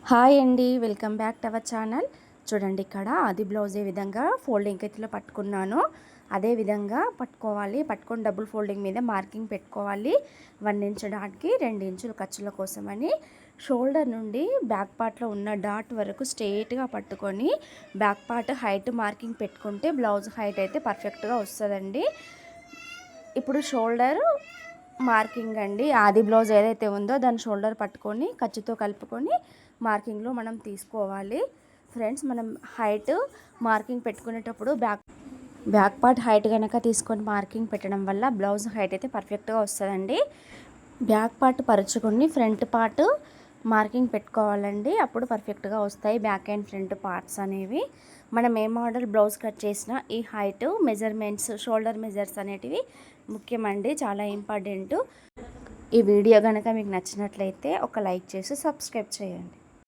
Hi అండి, welcome back to our channel. చూడండి, ఇక్కడ అది బ్లౌజ్ ఏ విధంగా ఫోల్డింగ్ అయితే పట్టుకున్నాను. అదే విధంగా పట్టుకొని డబుల్ ఫోల్డింగ్ మీద మార్కింగ్ పెట్టుకోవాలి. 1 ఇంచ్ డాట్కి 2 ఇంచులు ఖర్చుల కోసమని షోల్డర్ నుండి బ్యాక్ పార్ట్లో ఉన్న డాట్ వరకు స్ట్రెయిట్గా పట్టుకొని బ్యాక్ పార్ట్ హైట్ మార్కింగ్ పెట్టుకుంటే బ్లౌజ్ హైట్ అయితే పర్ఫెక్ట్గా వస్తుందండి. ఇప్పుడు షోల్డర్ మార్కింగ్ అండి, ఆది బ్లౌజ్ ఏదైతే ఉందో దాని షోల్డర్ పట్టుకొని ఖర్చుతో కలుపుకొని మార్కింగ్లో మనం తీసుకోవాలి. ఫ్రెండ్స్, మనం హైట్ మార్కింగ్ పెట్టుకునేటప్పుడు బ్యాక్ పార్ట్ హైట్ కనుక తీసుకొని మార్కింగ్ పెట్టడం వల్ల బ్లౌజ్ హైట్ అయితే పర్ఫెక్ట్గా వస్తుందండి. బ్యాక్ పార్ట్ పరుచుకొని ఫ్రంట్ పార్ట్ మార్కింగ్ పెట్టుకోవాలండి, అప్పుడు పర్ఫెక్ట్గా వస్తాయి బ్యాక్ అండ్ ఫ్రంట్ పార్ట్స్ అనేవి. మనం ఏ మోడల్ బ్లౌజ్ కట్ చేసినా ఈ హైట్ మెజర్మెంట్స్, షోల్డర్ మెజర్స్ అనేటివి ముఖ్యమండి, చాలా ఇంపార్టెంట్. ఈ వీడియో కనుక మీకు నచ్చినట్లయితే ఒక లైక్ చేసి సబ్స్క్రైబ్ చేయండి.